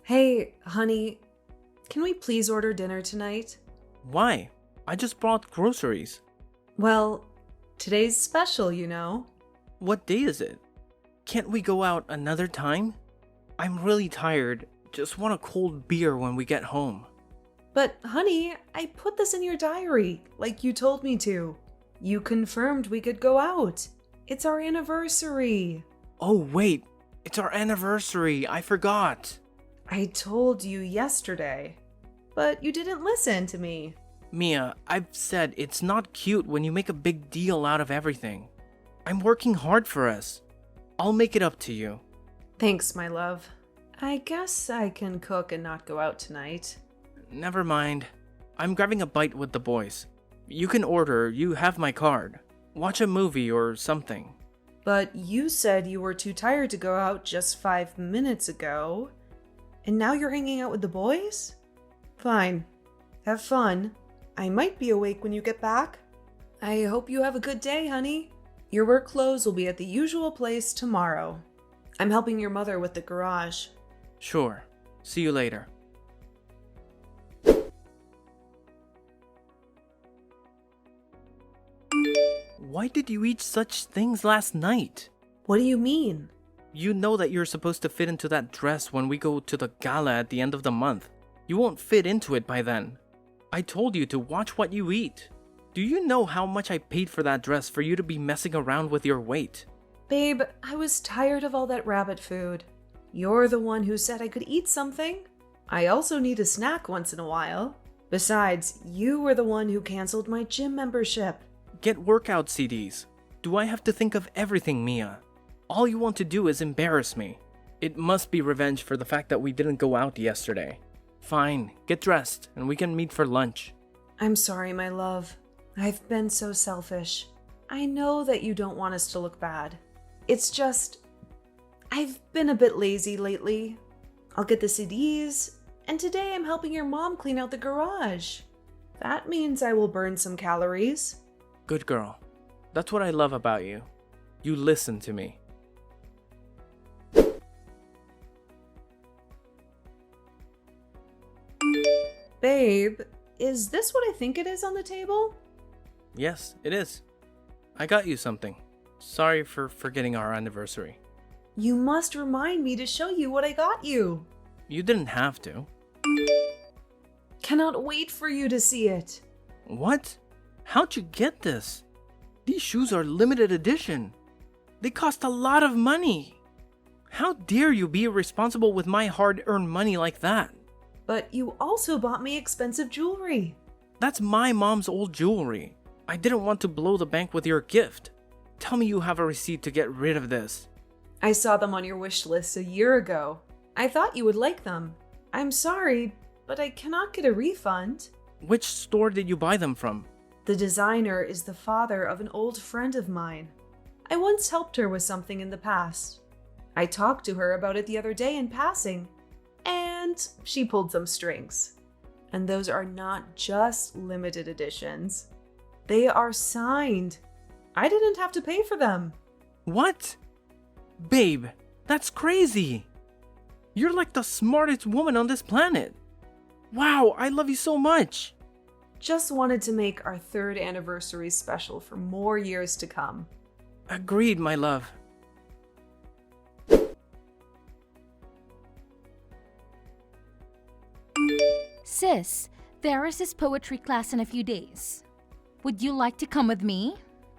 Hey, honey, can we please order dinner tonight? Why? I just brought groceries. Well, today's special, you know. What day is it? Can't we go out another time? I'm really tired. Just want a cold beer when we get home. But, honey, I put this in your diary, like you told me to. You confirmed we could go out. It's our anniversary. Oh, wait. It's our anniversary. I forgot. I told you yesterday, but you didn't listen to me. Mia, I've said it's not cute when you make a big deal out of everything. I'm working hard for us. I'll make it up to you. Thanks, my love. I guess I can cook and not go out tonight. Never mind. I'm grabbing a bite with the boys. You can order. You have my card. Watch a movie or something. But you said you were too tired to go out just 5 minutes ago. And now you're hanging out with the boys? Fine. Have fun. I might be awake when you get back. I hope you have a good day, honey. Your work clothes will be at the usual place tomorrow. I'm helping your mother with the garage. Sure. See you later. Why did you eat such things last night? What do you mean? You know that you're supposed to fit into that dress when we go to the gala at the end of the month. You won't fit into it by then. I told you to watch what you eat. Do you know how much I paid for that dress for you to be messing around with your weight? Babe, I was tired of all that rabbit food. You're the one who said I could eat something. I also need a snack once in a while. Besides, you were the one who canceled my gym membership. Get workout CDs. Do I have to think of everything, Mia? All you want to do is embarrass me. It must be revenge for the fact that we didn't go out yesterday. Fine, get dressed and we can meet for lunch. I'm sorry, my love. I've been so selfish. I know that you don't want us to look bad. It's just, I've been a bit lazy lately. I'll get the CDs, and today I'm helping your mom clean out the garage. That means I will burn some calories. Good girl. That's what I love about you. You listen to me. Babe, is this what I think it is on the table? Yes, it is. I got you something. Sorry for forgetting our anniversary. You must remind me to show you what I got you. You didn't have to. Cannot wait for you to see it. What? How'd you get this? These shoes are limited edition. They cost a lot of money. How dare you be irresponsible with my hard-earned money like that? But you also bought me expensive jewelry. That's my mom's old jewelry. I didn't want to blow the bank with your gift. Tell me you have a receipt to get rid of this. I saw them on your wish list a year ago. I thought you would like them. I'm sorry, but I cannot get a refund. Which store did you buy them from? The designer is the father of an old friend of mine. I once helped her with something in the past. I talked to her about it the other day in passing, and she pulled some strings. And those are not just limited editions. They are signed. I didn't have to pay for them. What? Babe, that's crazy. You're like the smartest woman on this planet. Wow, I love you so much. Just wanted to make our 3rd anniversary special for more years to come. Agreed, my love. Sis, there is this poetry class in a few days. Would you like to come with me?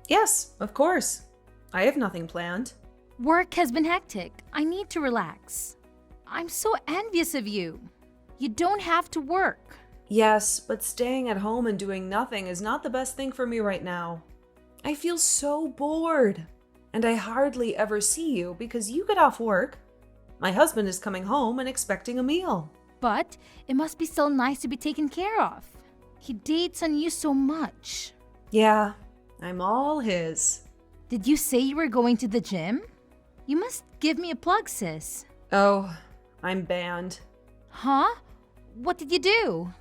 Yes, of course. I have nothing planned. Work has been hectic. I need to relax. I'm so envious of you. You don't have to work. Yes, but staying at home and doing nothing is not the best thing for me right now. I feel so bored. And I hardly ever see you because you get off work. My husband is coming home and expecting a meal. But it must be so nice to be taken care of. He dates on you so much. Yeah, I'm all his. Did you say you were going to the gym? You must give me a plug, sis. Oh, I'm banned. Huh? What did you do?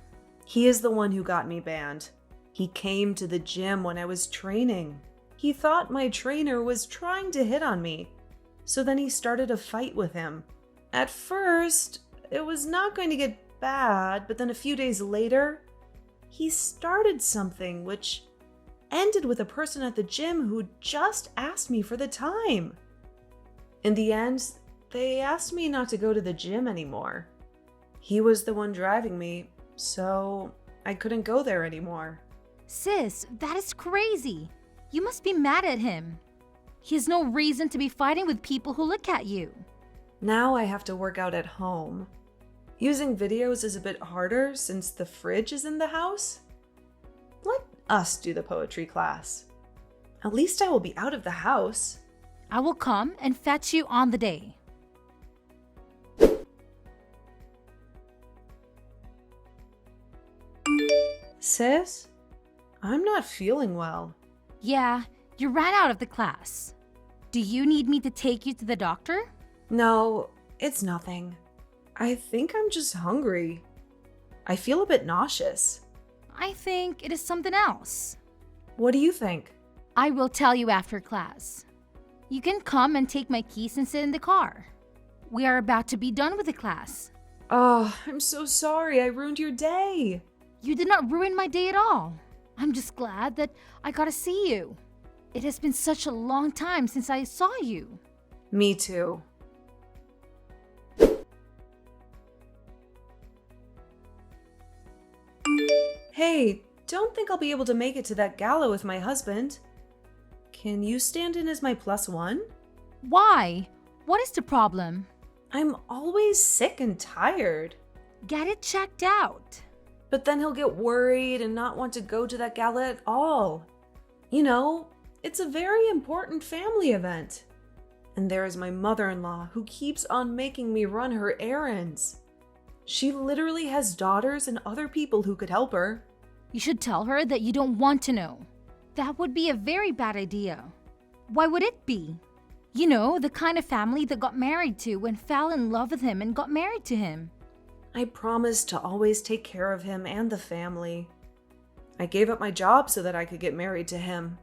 He is the one who got me banned. He came to the gym when I was training. He thought my trainer was trying to hit on me. So then he started a fight with him. At first, it was not going to get bad, but then a few days later, he started something which ended with a person at the gym who just asked me for the time. In the end, they asked me not to go to the gym anymore. He was the one driving me, so I couldn't go there anymore. Sis, that is crazy. You must be mad at him. He has no reason to be fighting with people who look at you. Now I have to work out at home. Using videos is a bit harder since the fridge is in the house. Let us do the poetry class. At least I will be out of the house. I will come and fetch you on the day. Sis, I'm not feeling well. Yeah, you ran out of the class. Do you need me to take you to the doctor? No, it's nothing. I think I'm just hungry. I feel a bit nauseous. I think it is something else. What do you think? I will tell you after class. You can come and take my keys and sit in the car. We are about to be done with the class. Oh, I'm so sorry. I ruined your day. You did not ruin my day at all. I'm just glad that I got to see you. It has been such a long time since I saw you. Me too. Hey, don't think I'll be able to make it to that gala with my husband. Can you stand in as my +1? Why? What is the problem? I'm always sick and tired. Get it checked out. But then he'll get worried and not want to go to that gala at all. You know, it's a very important family event. And there is my mother-in-law who keeps on making me run her errands. She literally has daughters and other people who could help her. You should tell her that you don't want to know. That would be a very bad idea. Why would it be? You know, the kind of family that got married to and fell in love with him and got married to him. I promised to always take care of him and the family. I gave up my job so that I could get married to him.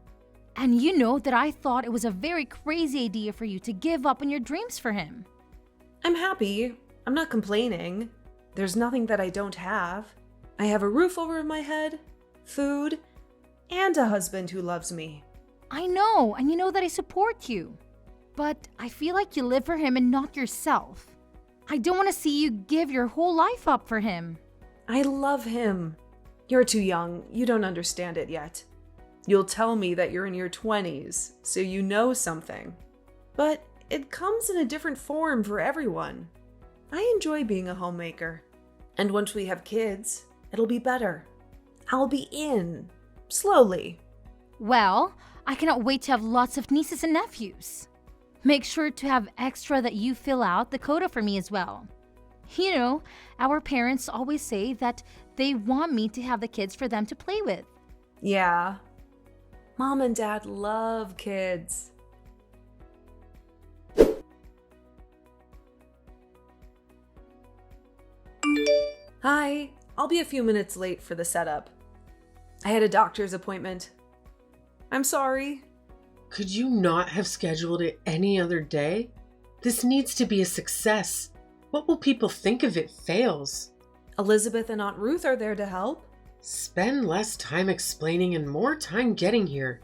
And you know that I thought it was a very crazy idea for you to give up on your dreams for him. I'm happy. I'm not complaining. There's nothing that I don't have. I have a roof over my head, food, and a husband who loves me. I know, and you know that I support you. But I feel like you live for him and not yourself. I don't want to see you give your whole life up for him. I love him. You're too young. You don't understand it yet. You'll tell me that you're in your 20s, so you know something. But it comes in a different form for everyone. I enjoy being a homemaker. And once we have kids, it'll be better. I'll be in. Slowly. Well, I cannot wait to have lots of nieces and nephews. Make sure to have extra that you fill out the quota for me as well. You know, our parents always say that they want me to have the kids for them to play with. Yeah. Mom and Dad love kids. Hi, I'll be a few minutes late for the setup. I had a doctor's appointment. I'm sorry. Could you not have scheduled it any other day? This needs to be a success. What will people think if it fails? Elizabeth and Aunt Ruth are there to help. Spend less time explaining and more time getting here.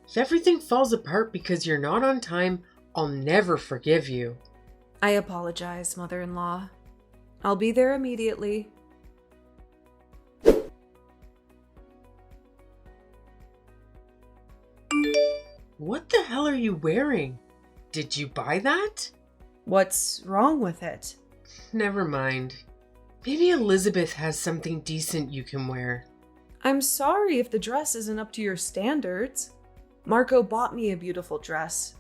If everything falls apart because you're not on time, I'll never forgive you. I apologize, Mother-in-law. I'll be there immediately. What the hell are you wearing? Did you buy that? What's wrong with it? Never mind. Maybe Elizabeth has something decent you can wear. I'm sorry if the dress isn't up to your standards. Marco bought me a beautiful dress,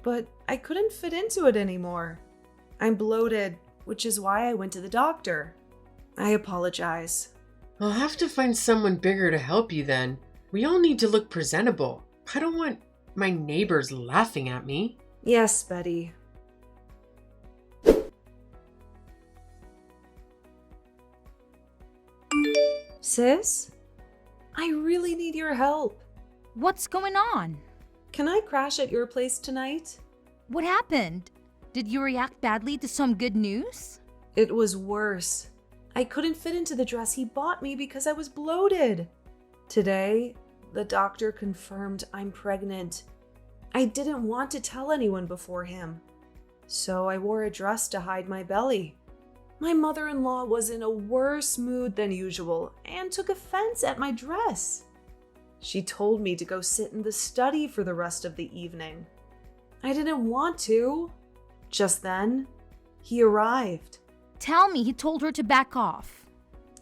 but I couldn't fit into it anymore. I'm bloated, which is why I went to the doctor. I apologize. I'll have to find someone bigger to help you then. We all need to look presentable. I don't want my neighbors laughing at me. Yes, Betty. Sis? I really need your help. What's going on? Can I crash at your place tonight? What happened? Did you react badly to some good news? It was worse. I couldn't fit into the dress he bought me because I was bloated. Today, the doctor confirmed I'm pregnant. I didn't want to tell anyone before him, so I wore a dress to hide my belly. My mother-in-law was in a worse mood than usual and took offense at my dress. She told me to go sit in the study for the rest of the evening. I didn't want to. Just then, he arrived. Tell me he told her to back off.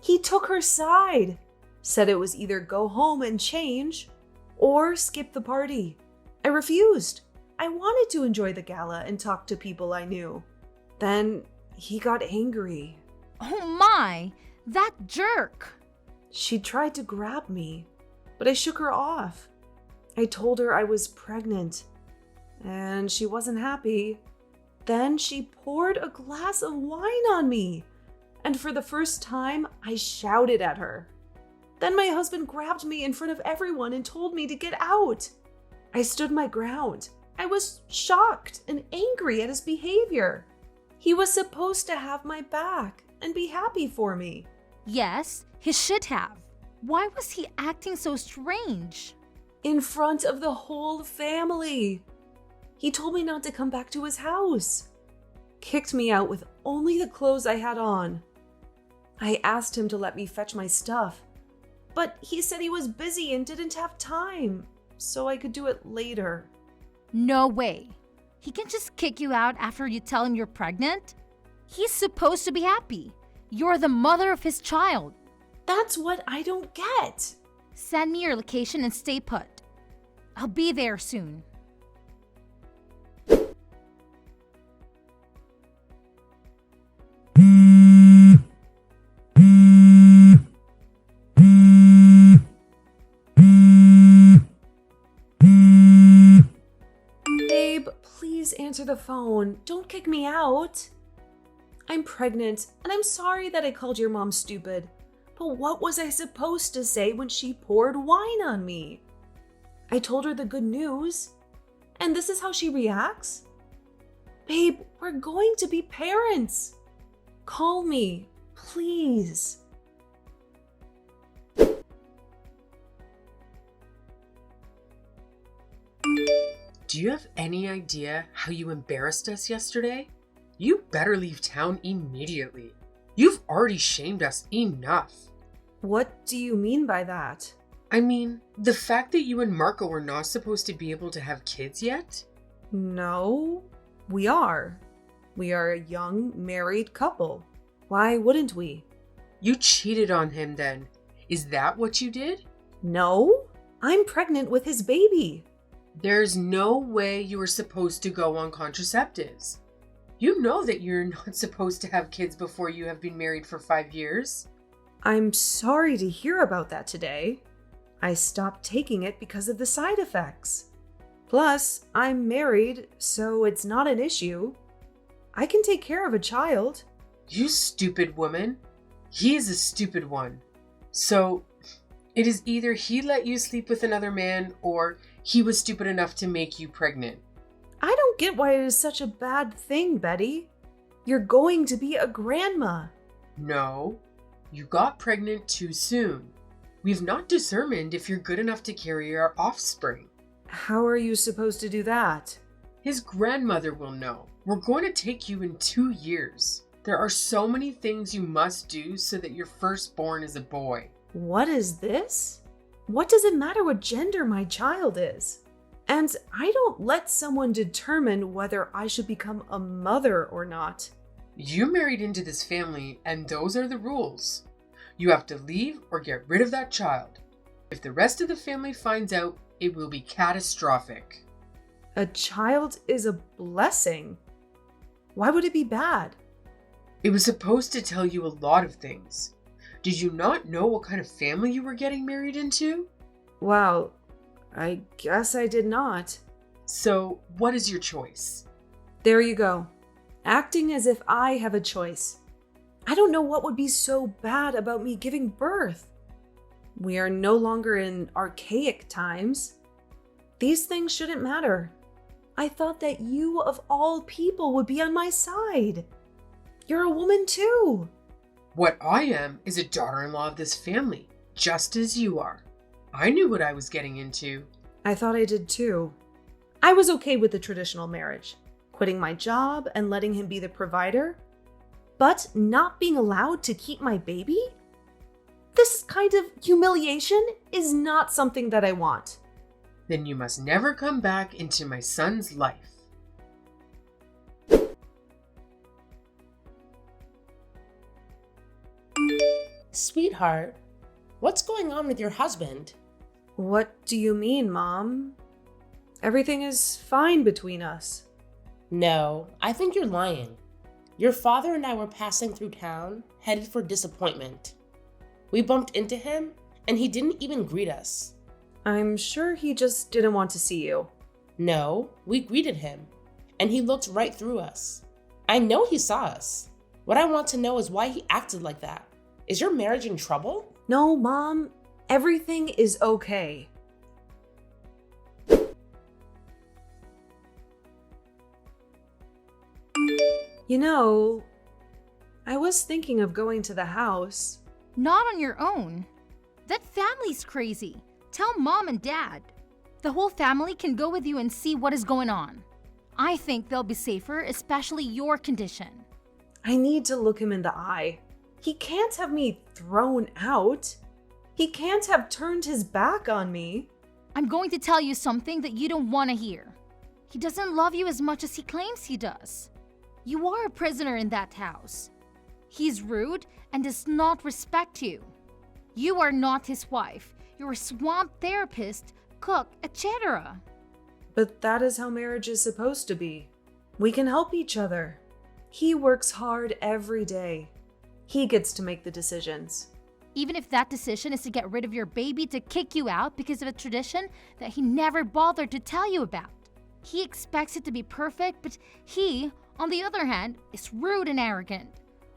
He took her side, said it was either go home and change or skip the party. I refused. I wanted to enjoy the gala and talk to people I knew. Then he got angry. Oh my, that jerk. She tried to grab me, but I shook her off. I told her I was pregnant, and she wasn't happy. Then she poured a glass of wine on me, and for the first time, I shouted at her. Then my husband grabbed me in front of everyone and told me to get out. I stood my ground. I was shocked and angry at his behavior. He was supposed to have my back and be happy for me. Yes, he should have. Why was he acting so strange? In front of the whole family. He told me not to come back to his house. Kicked me out with only the clothes I had on. I asked him to let me fetch my stuff, but he said he was busy and didn't have time, so I could do it later. No way. He can just kick you out after you tell him you're pregnant? He's supposed to be happy. You're the mother of his child. That's what I don't get. Send me your location and stay put. I'll be there soon. Babe, please answer the phone. Don't kick me out. I'm pregnant, and I'm sorry that I called your mom stupid. But what was I supposed to say when she poured wine on me? I told her the good news, and this is how she reacts? Babe, we're going to be parents. Call me, please. Do you have any idea how you embarrassed us yesterday? You better leave town immediately. You've already shamed us enough. What do you mean by that? I mean, the fact that you and Marco were not supposed to be able to have kids yet? No, we are. We are a young married couple. Why wouldn't we? You cheated on him then. Is that what you did? No, I'm pregnant with his baby. There's no way you were supposed to go on contraceptives. You know that you're not supposed to have kids before you have been married for 5 years. I'm sorry to hear about that today. I stopped taking it because of the side effects. Plus, I'm married, so it's not an issue. I can take care of a child. You stupid woman. He is a stupid one. So, it is either he let you sleep with another man or he was stupid enough to make you pregnant. I don't get why it is such a bad thing, Betty. You're going to be a grandma. No, you got pregnant too soon. We've not determined if you're good enough to carry our offspring. How are you supposed to do that? His grandmother will know. We're going to take you in 2 years. There are so many things you must do so that your firstborn is a boy. What is this? What does it matter what gender my child is? And I don't let someone determine whether I should become a mother or not. You married into this family, and those are the rules. You have to leave or get rid of that child. If the rest of the family finds out, it will be catastrophic. A child is a blessing. Why would it be bad? It was supposed to tell you a lot of things. Did you not know what kind of family you were getting married into? Well, I guess I did not. So, what is your choice? There you go. Acting as if I have a choice. I don't know what would be so bad about me giving birth. We are no longer in archaic times. These things shouldn't matter. I thought that you, of all people, would be on my side. You're a woman too. What I am is a daughter-in-law of this family, just as you are. I knew what I was getting into. I thought I did too. I was okay with the traditional marriage, quitting my job and letting him be the provider, but not being allowed to keep my baby? This kind of humiliation is not something that I want. Then you must never come back into my son's life. Sweetheart, what's going on with your husband? What do you mean, Mom? Everything is fine between us. No, I think you're lying. Your father and I were passing through town, headed for disappointment. We bumped into him, and he didn't even greet us. I'm sure he just didn't want to see you. No, we greeted him, and he looked right through us. I know he saw us. What I want to know is why he acted like that. Is your marriage in trouble? No, Mom. Everything is okay. You know, I was thinking of going to the house. Not on your own. That family's crazy. Tell Mom and Dad. The whole family can go with you and see what is going on. I think they'll be safer, especially your condition. I need to look him in the eye. He can't have me thrown out. He can't have turned his back on me. I'm going to tell you something that you don't want to hear. He doesn't love you as much as he claims he does. You are a prisoner in that house. He's rude and does not respect you. You are not his wife. You're a swamp therapist, cook, etc. But that is how marriage is supposed to be. We can help each other. He works hard every day. He gets to make the decisions. Even if that decision is to get rid of your baby to kick you out because of a tradition that he never bothered to tell you about. He expects it to be perfect, but he, on the other hand, is rude and arrogant.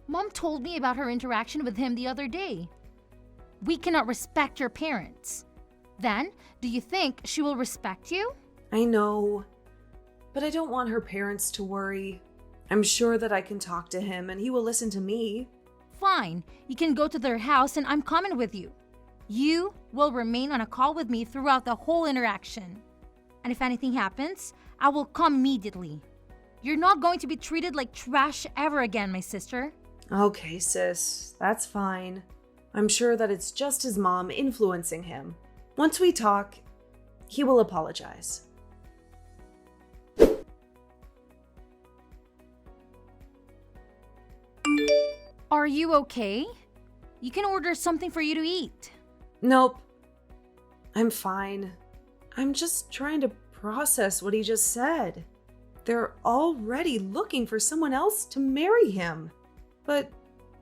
Mom told me about her interaction with him the other day. We cannot respect your parents. Then, do you think she will respect you? I know, but I don't want her parents to worry. I'm sure that I can talk to him and he will listen to me. Fine, you can go to their house and I'm coming with you. You will remain on a call with me throughout the whole interaction. And if anything happens, I will come immediately. You're not going to be treated like trash ever again, my sister. Okay, sis, that's fine. I'm sure that it's just his mom influencing him. Once we talk, he will apologize. Are you okay? You can order something for you to eat. Nope. I'm fine. I'm just trying to process what he just said. They're already looking for someone else to marry him. But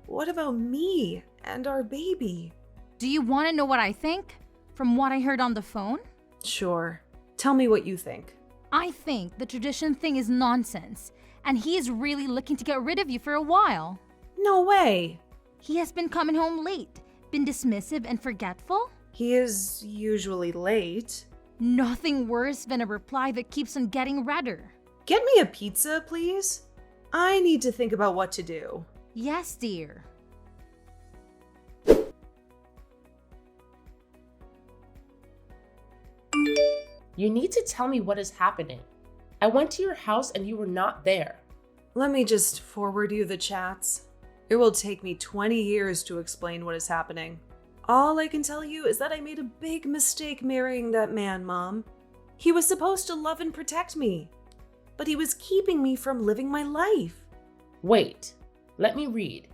what about me and our baby? Do you want to know what I think? From what I heard on the phone? Sure. Tell me what you think. I think the tradition thing is nonsense, and he is really looking to get rid of you for a while. No way. He has been coming home late, been dismissive and forgetful. He is usually late. Nothing worse than a reply that keeps on getting redder. Get me a pizza, please. I need to think about what to do. Yes, dear. You need to tell me what is happening. I went to your house and you were not there. Let me just forward you the chats. It will take me 20 years to explain what is happening. All I can tell you is that I made a big mistake marrying that man, Mom. He was supposed to love and protect me, but he was keeping me from living my life. Wait, let me read.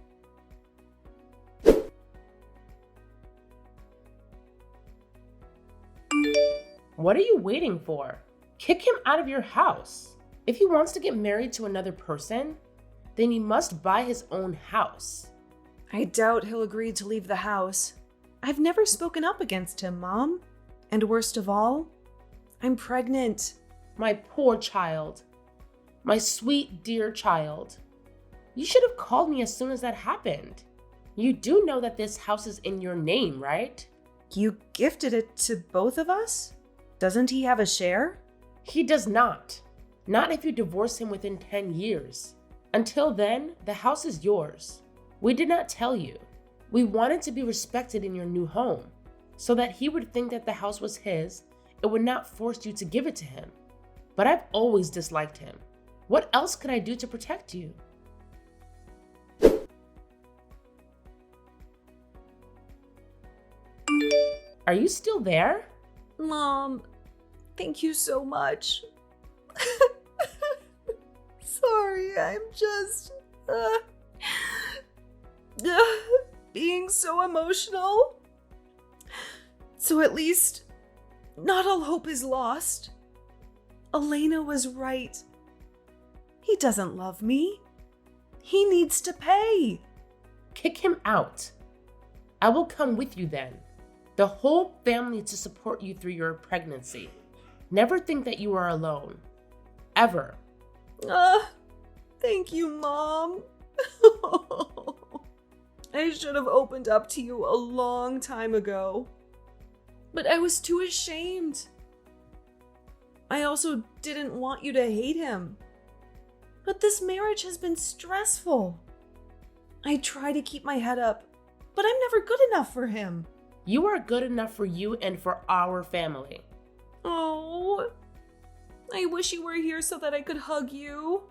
What are you waiting for? Kick him out of your house. If he wants to get married to another person, then he must buy his own house. I doubt he'll agree to leave the house. I've never spoken up against him, Mom. And worst of all, I'm pregnant. My poor child. My sweet, dear child. You should have called me as soon as that happened. You do know that this house is in your name, right? You gifted it to both of us? Doesn't he have a share? He does not. Not if you divorce him within 10 years. Until then, the house is yours. We did not tell you. We wanted to be respected in your new home, so that he would think that the house was his and would not force you to give it to him. But I've always disliked him. What else could I do to protect you? Are you still there? Mom, thank you so much. Sorry, I'm just being so emotional. So at least not all hope is lost. Elena was right. He doesn't love me. He needs to pay. Kick him out. I will come with you then. The whole family to support you through your pregnancy. Never think that you are alone. Ever. Thank you, Mom. I should have opened up to you a long time ago. But I was too ashamed. I also didn't want you to hate him. But this marriage has been stressful. I try to keep my head up, but I'm never good enough for him. You are good enough for you and for our family. Oh, I wish you were here so that I could hug you.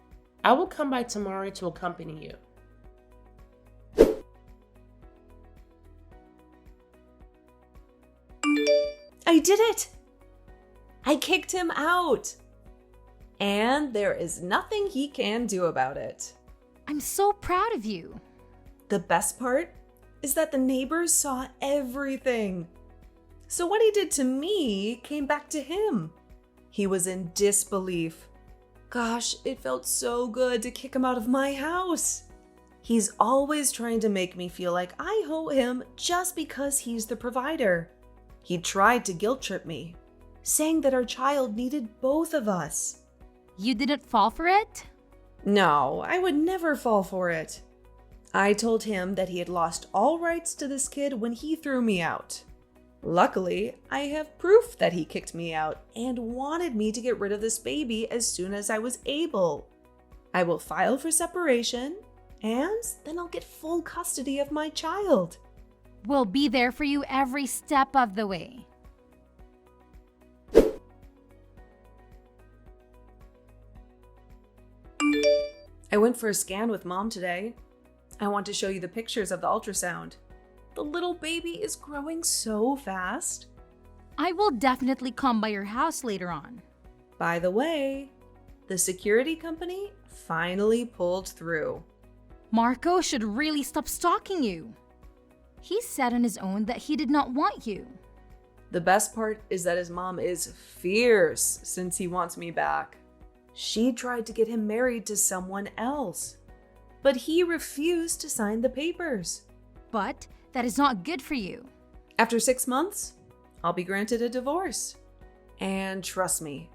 I will come by tomorrow to accompany you. I did it! I kicked him out. And there is nothing he can do about it. I'm so proud of you. The best part is that the neighbors saw everything. So what he did to me came back to him. He was in disbelief. Gosh, it felt so good to kick him out of my house. He's always trying to make me feel like I owe him just because he's the provider. He tried to guilt trip me, saying that our child needed both of us. You didn't fall for it? No, I would never fall for it. I told him that he had lost all rights to this kid when he threw me out. Luckily, I have proof that he kicked me out and wanted me to get rid of this baby as soon as I was able. I will file for separation, and then I'll get full custody of my child. We'll be there for you every step of the way. I went for a scan with Mom today. I want to show you the pictures of the ultrasound. The little baby is growing so fast. I will definitely come by your house later on. By the way, the security company finally pulled through. Marco should really stop stalking you. He said on his own that he did not want you. The best part is that his mom is fierce since he wants me back. She tried to get him married to someone else, but he refused to sign the papers. But that is not good for you. After 6 months, I'll be granted a divorce. And trust me,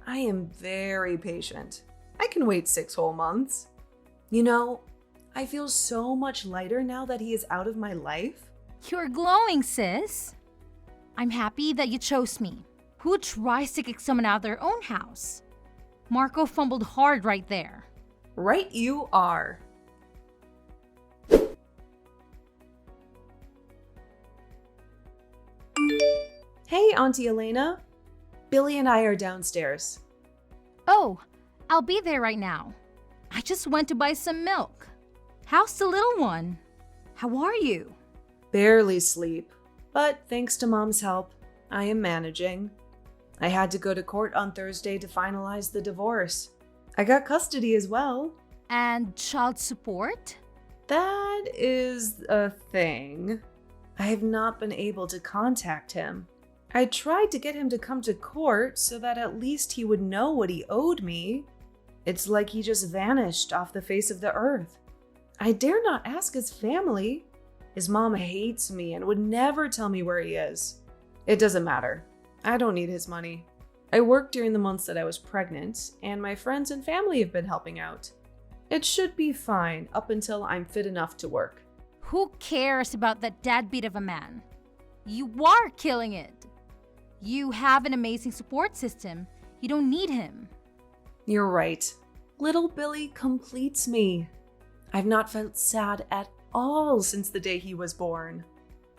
I am very patient. I can wait 6 whole months. You know, I feel so much lighter now that he is out of my life. You're glowing, sis. I'm happy that you chose me. Who tries to kick someone out of their own house? Marco fumbled hard right there. Right you are. Hey, Auntie Elena. Billy and I are downstairs. Oh, I'll be there right now. I just went to buy some milk. How's the little one? How are you? Barely sleep, but thanks to Mom's help, I am managing. I had to go to court on Thursday to finalize the divorce. I got custody as well. And child support? That is a thing. I have not been able to contact him. I tried to get him to come to court so that at least he would know what he owed me. It's like he just vanished off the face of the earth. I dare not ask his family. His mom hates me and would never tell me where he is. It doesn't matter. I don't need his money. I worked during the months that I was pregnant, and my friends and family have been helping out. It should be fine up until I'm fit enough to work. Who cares about that deadbeat of a man? You are killing it. You have an amazing support system. You don't need him. You're right. Little Billy completes me. I've not felt sad at all since the day he was born.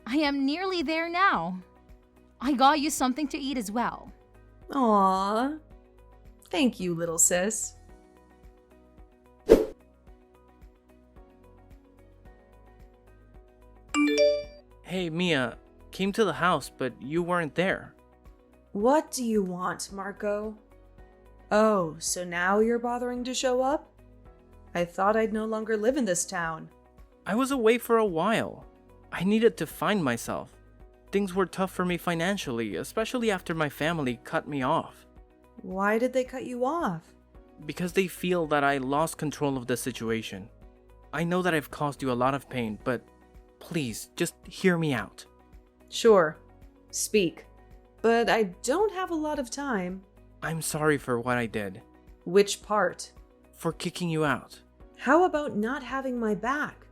I am nearly there now. I got you something to eat as well. Aww. Thank you, little sis. Hey, Mia, came to the house, but you weren't there. What do you want, Marco? Oh, so now you're bothering to show up? I thought I'd no longer live in this town. I was away for a while. I needed to find myself. Things were tough for me financially, especially after my family cut me off. Why did they cut you off? Because they feel that I lost control of the situation. I know that I've caused you a lot of pain, but please, just hear me out. Sure, speak. But I don't have a lot of time. I'm sorry for what I did. Which part? For kicking you out. How about not having my back?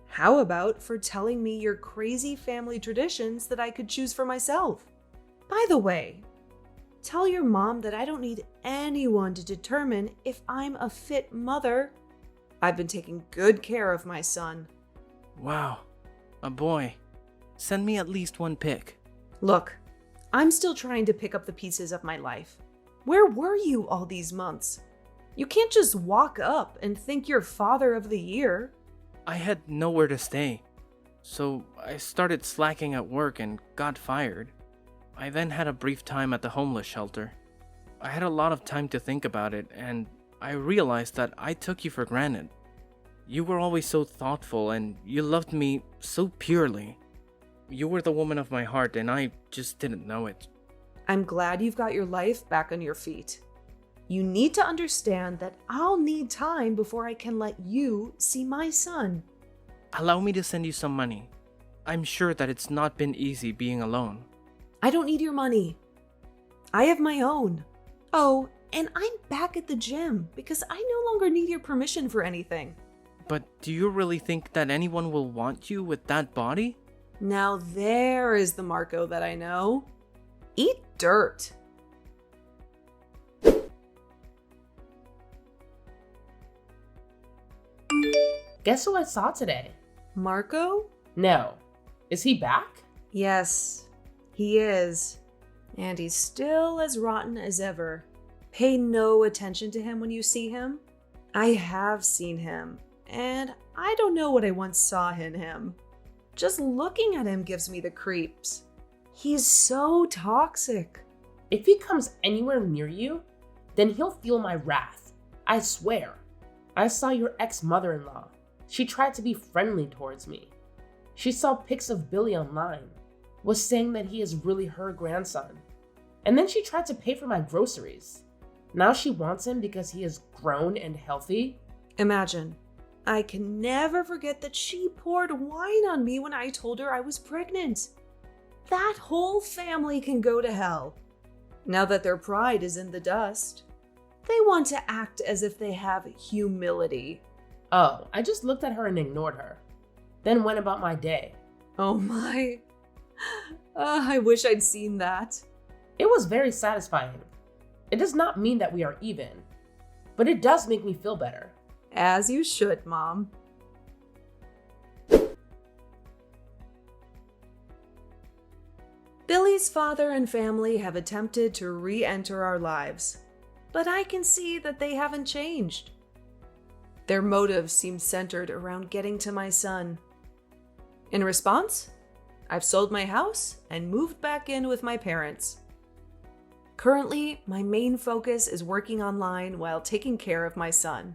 How about for telling me your crazy family traditions that I could choose for myself? By the way, tell your mom that I don't need anyone to determine if I'm a fit mother. I've been taking good care of my son. Wow, a boy. Send me at least one pic. Look, I'm still trying to pick up the pieces of my life. Where were you all these months? You can't just walk up and think you're father of the year. I had nowhere to stay, so I started slacking at work and got fired. I then had a brief time at the homeless shelter. I had a lot of time to think about it, and I realized that I took you for granted. You were always so thoughtful, and you loved me so purely. You were the woman of my heart, and I just didn't know it. I'm glad you've got your life back on your feet. You need to understand that I'll need time before I can let you see my son. Allow me to send you some money. I'm sure that it's not been easy being alone. I don't need your money. I have my own. Oh, and I'm back at the gym because I no longer need your permission for anything. But do you really think that anyone will want you with that body? Now there is the Marco that I know. Eat dirt. Guess who I saw today? Marco? No. Is he back? Yes, he is. And he's still as rotten as ever. Pay no attention to him when you see him. I have seen him, and I don't know what I once saw in him. Just looking at him gives me the creeps. He's so toxic. If he comes anywhere near you, then he'll feel my wrath. I swear. I saw your ex-mother-in-law. She tried to be friendly towards me. She saw pics of Billy online, was saying that he is really her grandson. And then she tried to pay for my groceries. Now she wants him because he is grown and healthy. Imagine. I can never forget that she poured wine on me when I told her I was pregnant. That whole family can go to hell. Now that their pride is in the dust, they want to act as if they have humility. Oh, I just looked at her and ignored her. Then went about my day. Oh my. I wish I'd seen that. It was very satisfying. It does not mean that we are even, but it does make me feel better. As you should, Mom. Billy's father and family have attempted to re-enter our lives, but I can see that they haven't changed. Their motives seem centered around getting to my son. In response, I've sold my house and moved back in with my parents. Currently, my main focus is working online while taking care of my son.